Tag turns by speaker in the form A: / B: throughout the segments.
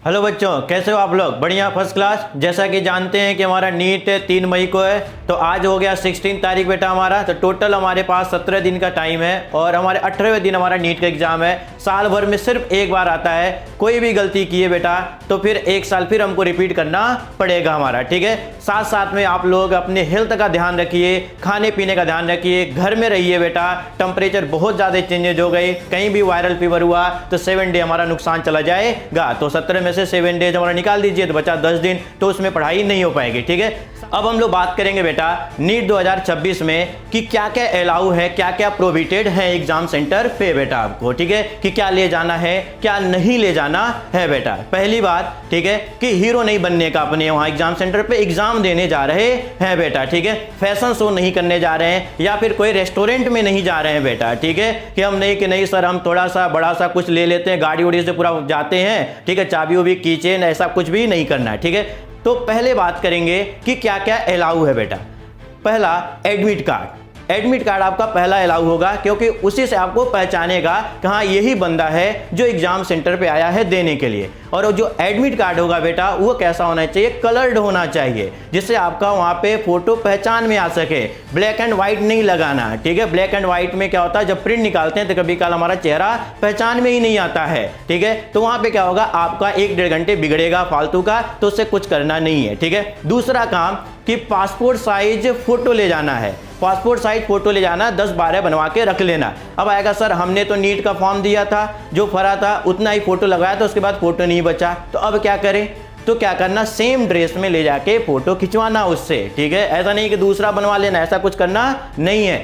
A: Hello बच्चों, कैसे हो आप लोग? बढ़िया, फर्स्ट क्लास। जैसा कि जानते हैं कि हमारा नीट 3 मई को है, तो आज हो गया 16 तारीख बेटा हमारा। तो टोटल हमारे पास 17 दिन का टाइम है और हमारे 18वें दिन हमारा नीट का एग्जाम है। साल भर में सिर्फ एक बार आता है। कोई भी गलती की है बेटा तो फिर एक साल फिर हमको रिपीट करना पड़ेगा हमारा, ठीक है। साथ साथ में आप लोग अपने हेल्थ का ध्यान रखिए, खाने पीने का ध्यान रखिए, घर में रहिए बेटा। टेम्परेचर बहुत ज़्यादा चेंजेज हो गए, कहीं भी वायरल फीवर हुआ तो 7 डे हमारा नुकसान चला जाएगा। तो 17 में से 7 डेज हमारा निकाल दीजिए तो बचा 10 दिन, तो उसमें पढ़ाई नहीं हो पाएगी, ठीक है। अब हम लोग बात करेंगे बेटा नीट 2026 में कि क्या क्या अलाउ है, क्या क्या प्रोहिबिटेड है एग्जाम सेंटर पे बेटा आपको, ठीक है, कि क्या ले जाना है क्या नहीं ले जाना है बेटा। पहली बात, ठीक है, कि हीरो नहीं बनने का अपने वहां एग्जाम सेंटर पे एग्जाम देने जा रहे हैं बेटा, ठीक है। फैशन शो नहीं करने जा रहे हैं या फिर कोई रेस्टोरेंट में नहीं जा रहे हैं बेटा, ठीक है, कि हम नहीं कि नहीं सर हम थोड़ा सा बड़ा सा कुछ ले लेते हैं, गाड़ी उड़ी से पूरा जाते हैं, ठीक है, चाबी उबी कीचेन ऐसा कुछ भी नहीं करना है, ठीक है। तो पहले बात करेंगे कि क्या क्या अलाउ है बेटा। पहला, एडमिट कार्ड। एडमिट कार्ड आपका पहला अलाउ होगा क्योंकि उसी से आपको पहचानेगा कि हाँ यही बंदा है जो एग्जाम सेंटर पे आया है देने के लिए। और जो एडमिट कार्ड होगा बेटा वो कैसा होना चाहिए? कलर्ड होना चाहिए, जिससे आपका वहाँ पे फोटो पहचान में आ सके। ब्लैक एंड व्हाइट नहीं लगाना, ठीक है। ब्लैक एंड व्हाइट में क्या होता है, जब प्रिंट निकालते हैं तो कभी कल हमारा चेहरा पहचान में ही नहीं आता है, ठीक है। तो वहाँ पे क्या होगा, आपका 1-1.5 घंटे बिगड़ेगा फालतू का, तो उससे कुछ करना नहीं है, ठीक है। दूसरा काम कि पासपोर्ट साइज फोटो ले जाना है। पासपोर्ट साइज फोटो ले जाना, 10-12 बनवा के रख लेना। अब आएगा सर हमने तो नीट का फॉर्म दिया था, जो भरा था उतना ही फोटो लगवाया था, उसके बाद फोटो नहीं बचा, तो अब क्या करें? तो क्या करना, सेम ड्रेस में ले जाके फोटो खिंचवाना उससे, ठीक है। ऐसा नहीं कि दूसरा बनवा लेना, ऐसा कुछ करना नहीं है।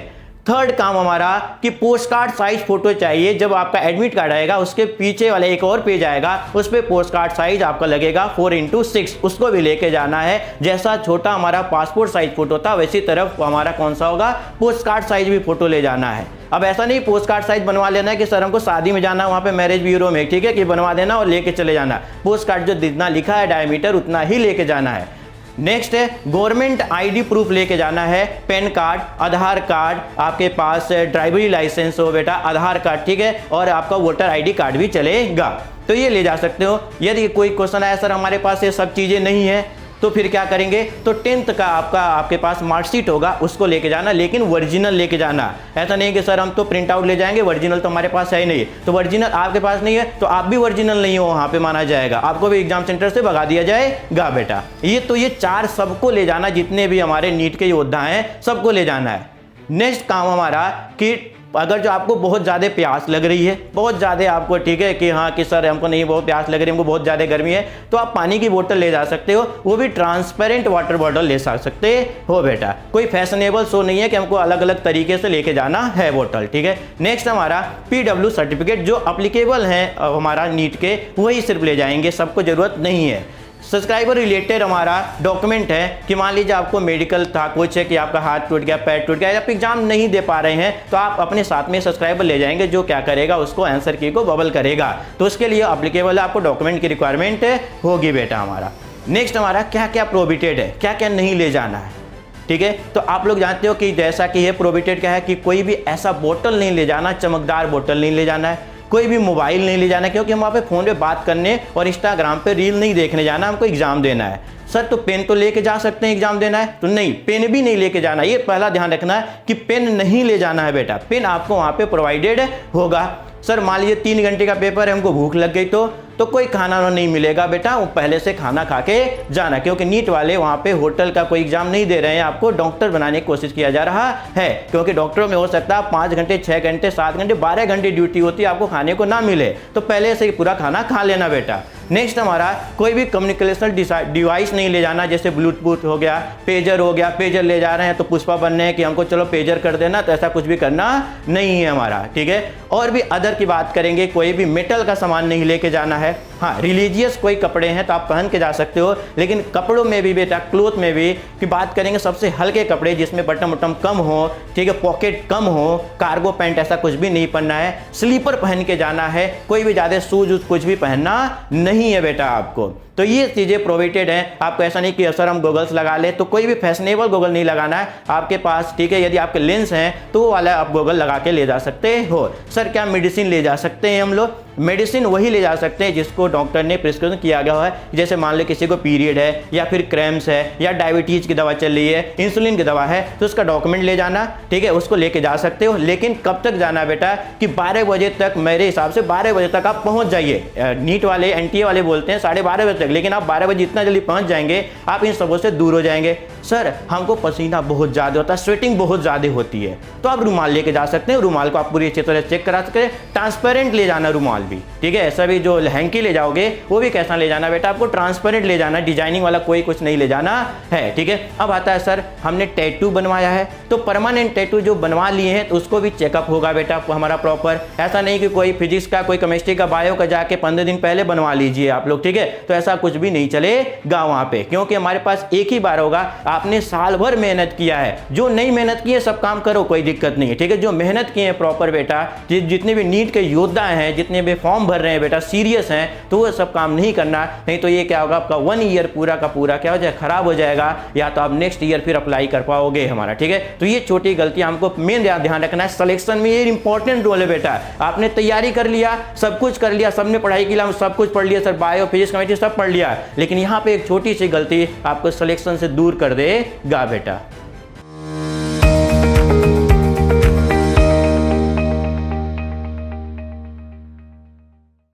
A: थर्ड काम हमारा कि पोस्ट कार्ड साइज फोटो चाहिए। जब आपका एडमिट कार्ड आएगा उसके पीछे वाले एक और पेज आएगा, उस पर पोस्ट कार्ड साइज आपका लगेगा 4x6, उसको भी लेके जाना है। जैसा छोटा हमारा पासपोर्ट साइज फोटो था वैसी तरफ हमारा कौन सा होगा, पोस्ट कार्ड साइज भी फोटो ले जाना है। अब ऐसा नहीं पोस्ट कार्ड साइज बनवा लेना है कि सर हमको शादी में जाना है वहाँ पे मैरिज ब्यूरो में, ठीक है, कि बनवा देना और लेके चले जाना। पोस्ट कार्ड जो जितना लिखा है डायमीटर उतना ही लेके जाना है। नेक्स्ट है गवर्नमेंट आईडी प्रूफ लेके जाना है। पैन कार्ड, आधार कार्ड, आपके पास ड्राइवरी लाइसेंस हो बेटा, आधार कार्ड, ठीक है, और आपका वोटर आईडी कार्ड भी चलेगा, तो ये ले जा सकते हो। यदि कोई क्वेश्चन आया सर हमारे पास ये सब चीज़ें नहीं है तो फिर क्या करेंगे, तो 10th का आपके पास मार्कशीट होगा उसको लेके जाना, लेकिन ओरिजिनल लेके जाना। ऐसा नहीं कि सर हम तो प्रिंट आउट ले जाएंगे, ओरिजिनल तो हमारे पास है ही नहीं, तो ओरिजिनल आपके पास नहीं है तो आप भी ओरिजिनल नहीं हो वहाँ पे माना जाएगा, आपको भी एग्जाम सेंटर से भगा दिया जाएगा बेटा। ये 4 सबको ले जाना, जितने भी हमारे नीट के योद्धा हैं सबको ले जाना है। नेक्स्ट काम हमारा कि अगर जो आपको बहुत ज़्यादा प्यास लग रही है, बहुत ज़्यादा आपको, ठीक है, कि हाँ कि सर हमको नहीं बहुत प्यास लग रही है, हमको बहुत ज़्यादा गर्मी है, तो आप पानी की बोतल ले जा सकते हो, वो भी ट्रांसपेरेंट वाटर बॉटल ले सकते हो बेटा। कोई फैशनेबल शो नहीं है कि हमको अलग अलग तरीके से लेके जाना है बोतल, ठीक है। नेक्स्ट हमारा PW सर्टिफिकेट जो अप्लीकेबल है हमारा नीट के, वही सिर्फ ले जाएंगे, सबको ज़रूरत नहीं है। सब्सक्राइबर रिलेटेड हमारा डॉक्यूमेंट है कि मान लीजिए आपको मेडिकल था कुछ है कि आपका हाथ टूट गया, पैर टूट गया, आप एग्जाम नहीं दे पा रहे हैं, तो आप अपने साथ में सब्सक्राइबर ले जाएंगे, जो क्या करेगा उसको आंसर की को बबल करेगा, तो उसके लिए अप्लीकेबल आपको डॉक्यूमेंट की रिक्वायरमेंट होगी बेटा हमारा। नेक्स्ट हमारा क्या क्या प्रोहिबिटेड है, क्या क्या नहीं ले जाना है, ठीक है। तो आप लोग जानते हो कि जैसा कि ये प्रोहिबिटेड क्या है कि कोई भी ऐसा बोतल नहीं ले जाना, चमकदार बोतल नहीं ले जाना है, कोई भी मोबाइल नहीं ले जाना, क्योंकि हम वहाँ पे फ़ोन पे बात करने और इंस्टाग्राम पे रील नहीं देखने जाना, हमको एग्जाम देना है। सर तो पेन तो लेके जा सकते हैं एग्जाम देना है, तो नहीं, पेन भी नहीं लेके जाना। ये पहला ध्यान रखना है कि पेन नहीं ले जाना है बेटा, पेन आपको वहाँ पे प्रोवाइडेड होगा। सर मान लीजिए 3 घंटे का पेपर है, हमको भूख लग गई तो कोई खाना नहीं मिलेगा बेटा, वो पहले से खाना खा के जाना, क्योंकि नीट वाले वहाँ पे होटल का कोई एग्जाम नहीं दे रहे हैं, आपको डॉक्टर बनाने की कोशिश किया जा रहा है, क्योंकि डॉक्टरों में हो सकता है 5 घंटे, 6 घंटे, 7 घंटे, 12 घंटे ड्यूटी होती है, आपको खाने को ना मिले, तो पहले से पूरा खाना खा लेना बेटा। नेक्स्ट हमारा कोई भी कम्युनिकेशन डिवाइस नहीं ले जाना, जैसे ब्लूटूथ हो गया, पेजर हो गया, पेजर ले जा रहे हैं तो पुष्पा बनने हैं कि हमको चलो पेजर कर देना, तो ऐसा कुछ भी करना नहीं है हमारा, ठीक है। और भी अदर की बात करेंगे, कोई भी मेटल का सामान नहीं लेके जाना है। हाँ, रिलीजियस कोई कपड़े हैं तो आप पहन के जा सकते हो, लेकिन कपड़ों में भी बेटा, क्लोथ में भी की बात करेंगे, सबसे हल्के कपड़े जिसमें बटन वटन कम हो, ठीक है, पॉकेट कम हो, कार्गो पैंट ऐसा कुछ भी नहीं पहनना है, स्लीपर पहन के जाना है, कोई भी ज़्यादा शूज कुछ भी पहनना नहीं है बेटा आपको। तो ये चीज़ें प्रोहिबिटेड हैं। आपको ऐसा नहीं कि सर हम गोगल्स लगा ले, तो कोई भी फैशनेबल गोगल नहीं लगाना है आपके पास, ठीक है। यदि आपके लेंस हैं तो वो वाला आप गोगल लगा के ले जा सकते हो। सर क्या मेडिसिन ले जा सकते हैं हम लोग? मेडिसिन वही ले जा सकते हैं जिसको डॉक्टर ने प्रिस्क्रिप्शन किया गया है। जैसे मान लो किसी को पीरियड है या फिर क्रैम्स है या डायबिटीज की दवा चल रही है, इंसुलिन की दवा है, तो उसका डॉक्यूमेंट ले जाना, ठीक है, उसको लेके जा सकते हो। लेकिन कब तक जाना बेटा कि 12 बजे तक, मेरे हिसाब से 12 बजे तक आप पहुंच जाइए। नीट वाले एनटीए वाले बोलते हैं 12:30 बजे तक, लेकिन आप 12 बजे इतना जल्दी पहुंच जाएंगे आप इन सबों से दूर हो जाएंगे। सर हमको पसीना बहुत ज़्यादा होता है, स्वेटिंग बहुत ज़्यादा होती है, तो आप रुमाल लेके जा सकते हैं। रुमाल को आप पूरी अच्छी तरह चेक करा सकते हैं। ट्रांसपेरेंट ले जाना रुमाल भी, ठीक है। ऐसा भी जो हैंकी ले जाओगे वो भी कैसा ले जाना बेटा, आपको ट्रांसपेरेंट ले जाना, डिजाइनिंग वाला कोई कुछ नहीं ले जाना है, ठीक है। अब आता है सर हमने टैटू बनवाया है, तो परमानेंट टैटू जो बनवा लिए हैं तो उसको भी चेकअप होगा बेटा हमारा प्रॉपर। ऐसा नहीं कि कोई फिजिक्स का, कोई केमिस्ट्री का, बायो का जाके 15 दिन पहले बनवा लीजिए आप लोग, ठीक है। तो ऐसा कुछ भी नहीं चलेगा वहां पे, क्योंकि हमारे पास एक ही बार होगा। आपने साल भर मेहनत किया है, जो नहीं मेहनत की है सब काम करो, कोई दिक्कत नहीं है, ठीक है। जो मेहनत किए हैं प्रॉपर बेटा, जितने भी नीट के योद्धा हैं, जितने भी फॉर्म भर रहे हैं बेटा, सीरियस हैं, तो वो सब काम नहीं करना। नहीं तो ये क्या होगा, आपका 1 ईयर पूरा का पूरा क्या हो जाए, खराब हो जाएगा, या तो आप नेक्स्ट ईयर फिर अप्लाई कर पाओगे हमारा, ठीक है। तो ये छोटी गलती हमको मेन ध्यान रखना है। सिलेक्शन में ये इंपॉर्टेंट रोल है बेटा। आपने तैयारी कर लिया, सब कुछ कर लिया, सबने पढ़ाई के लिए हम सब कुछ पढ़ लिया सर, बायो फिजिक्स केमिस्ट्री सब पढ़ लिया, लेकिन यहाँ पे एक छोटी सी गलती आपको सिलेक्शन से दूर कर देगा बेटा।